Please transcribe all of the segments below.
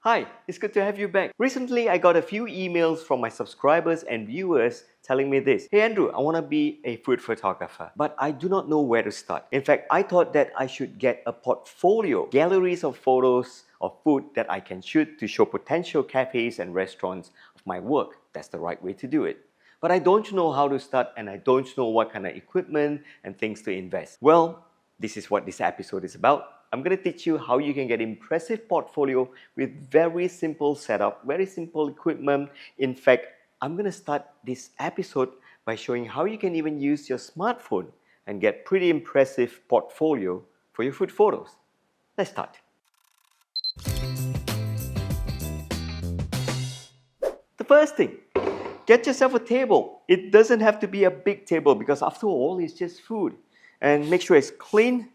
Hi, it's good to have you back. Recently, I got a few emails from my subscribers and viewers telling me this. Hey Andrew, I want to be a food photographer, but I do not know where to start. In fact, I thought that I should get a portfolio, galleries of photos of food that I can shoot to show potential cafes and restaurants of my work. That's the right way to do it. But I don't know how to start and I don't know what kind of equipment and things to invest. Well, this is what this episode is about. I'm going to teach you how you can get impressive portfolio with very simple setup, very simple equipment. In fact, I'm going to start this episode by showing how you can even use your smartphone and get pretty impressive portfolio for your food photos. Let's start. The first thing, get yourself a table. It doesn't have to be a big table because after all, it's just food. And make sure it's clean.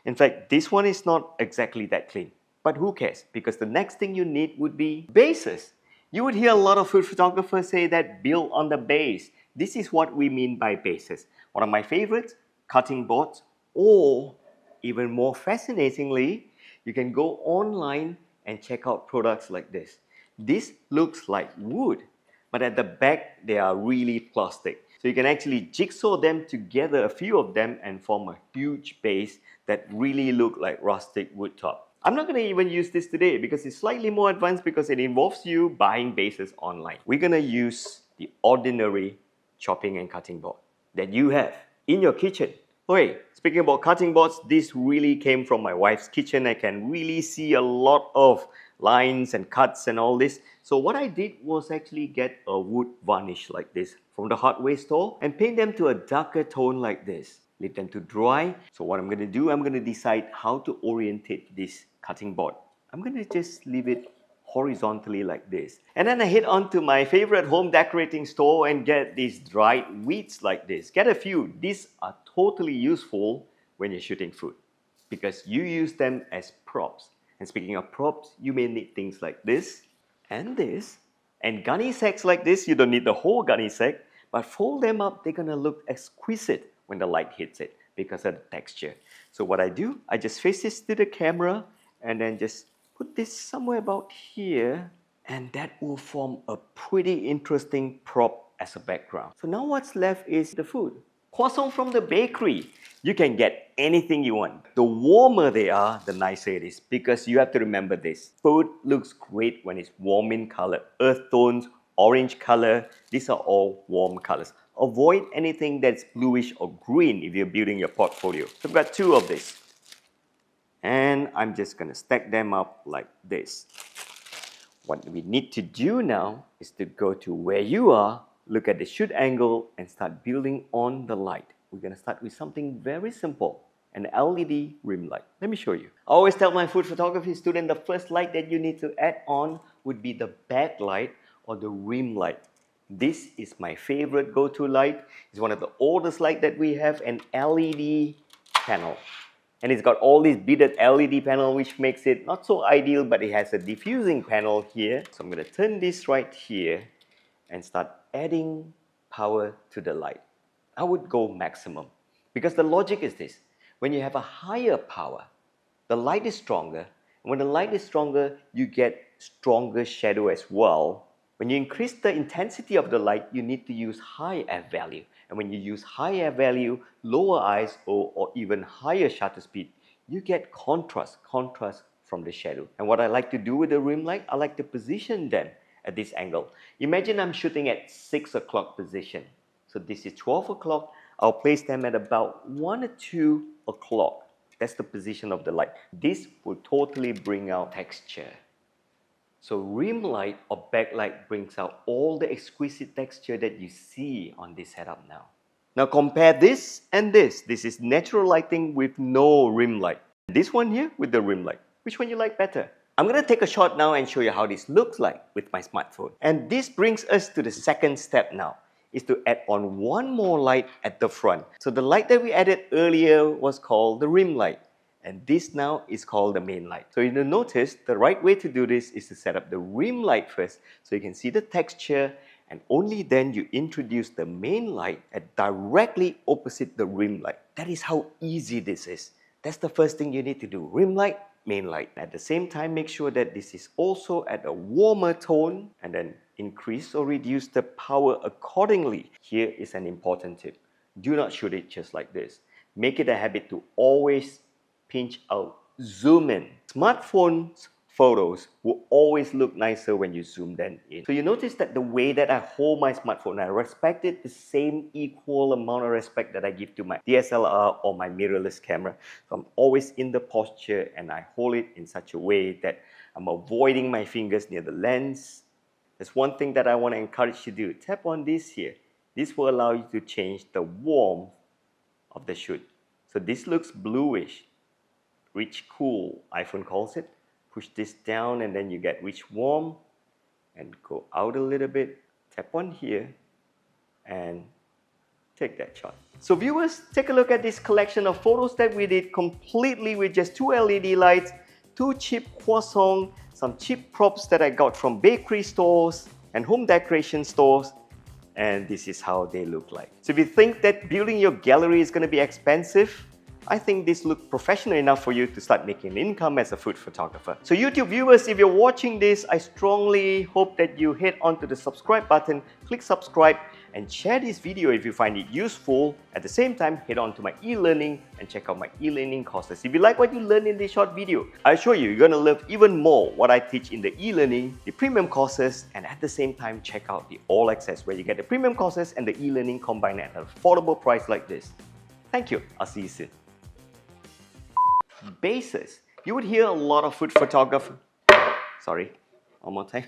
In fact, this one is not exactly that clean. But who cares? Because the next thing you need would be bases. You would hear a lot of food photographers say that build on the base. This is what we mean by bases. One of my favorites, cutting boards, or even more fascinatingly, you can go online and check out products like this. This looks like wood, but at the back, they are really plastic. So you can actually jigsaw them together, a few of them, and form a huge base that really look like rustic wood top. I'm not going to even use this today because it's slightly more advanced because it involves you buying bases online. We're going to use the ordinary chopping and cutting board that you have in your kitchen. Okay, speaking about cutting boards, this really came from my wife's kitchen. I can really see a lot of lines and cuts and all this. So what I did was actually get a wood varnish like this from the hardware store and paint them to a darker tone like this. Leave them to dry. So what I'm going to do, I'm going to decide how to orientate this cutting board. I'm going to just leave it horizontally like this. And then I head on to my favorite home decorating store and get these dried weeds like this. Get a few. These are totally useful when you're shooting food because you use them as props. And speaking of props, you may need things like this and this. And gunny sacks like this, you don't need the whole gunny sack, but fold them up, they're gonna look exquisite when the light hits it because of the texture. So what I do, I just face this to the camera and then just put this somewhere about here, and that will form a pretty interesting prop as a background. So now what's left is the food. Croissant from the bakery. You can get anything you want. The warmer they are, the nicer it is because you have to remember this. Food looks great when it's warm in color. Earth tones, orange color, these are all warm colors. Avoid anything that's bluish or green if you're building your portfolio. So I've got two of this. And I'm just going to stack them up like this. What we need to do now is to go to where you are, look at the shoot angle and start building on the light. We're going to start with something very simple, an LED rim light. Let me show you. I always tell my food photography student the first light that you need to add on would be the backlight or the rim light. This is my favorite go-to light. It's one of the oldest lights that we have, an LED panel. And it's got all these beaded LED panel which makes it not so ideal, but it has a diffusing panel here. So I'm going to turn this right here and start adding power to the light. I would go maximum because the logic is this. When you have a higher power, the light is stronger. And when the light is stronger, you get stronger shadow as well. When you increase the intensity of the light, you need to use high F value. And when you use high F value, lower ISO, or even higher shutter speed, you get contrast from the shadow. And what I like to do with the rim light, I like to position them at this angle. Imagine I'm shooting at 6 o'clock position. So this is 12 o'clock. I'll place them at about 1 or 2 o'clock. That's the position of the light. This will totally bring out texture. So rim light or backlight brings out all the exquisite texture that you see on this setup now. Now compare this and this. This is natural lighting with no rim light. This one here with the rim light. Which one you like better? I'm going to take a shot now and show you how this looks like with my smartphone. And this brings us to the second step now, is to add on one more light at the front. So the light that we added earlier was called the rim light. And this now is called the main light. So you'll notice the right way to do this is to set up the rim light first so you can see the texture, and only then you introduce the main light at directly opposite the rim light. That is how easy this is. That's the first thing you need to do. Rim light, main light. At the same time, make sure that this is also at a warmer tone, and then increase or reduce the power accordingly. Here is an important tip. Do not shoot it just like this. Make it a habit to always pinch out, zoom in. Smartphones photos will always look nicer when you zoom them in. So you notice that the way that I hold my smartphone, I respect it the same equal amount of respect that I give to my DSLR or my mirrorless camera. So I'm always in the posture and I hold it in such a way that I'm avoiding my fingers near the lens. There's one thing that I want to encourage you to do. Tap on this here. This will allow you to change the warmth of the shoot. So this looks bluish, rich cool, iPhone calls it. Push this down and then you get rich warm, and go out a little bit, tap on here and take that shot. So viewers, take a look at this collection of photos that we did completely with just 2 LED lights, 2 cheap croissants, some cheap props that I got from bakery stores and home decoration stores, and this is how they look like. So if you think that building your gallery is going to be expensive, I think this looks professional enough for you to start making an income as a food photographer. So YouTube viewers, if you're watching this, I strongly hope that you head onto the subscribe button, click subscribe, and share this video if you find it useful. At the same time, head on to my e-learning and check out my e-learning courses. If you like what you learned in this short video, I assure you, you're going to love even more what I teach in the e-learning, the premium courses, and at the same time, check out the all access where you get the premium courses and the e-learning combined at an affordable price like this. Thank you. I'll see you soon. Bases. You would hear a lot of food photography. Sorry, one more time.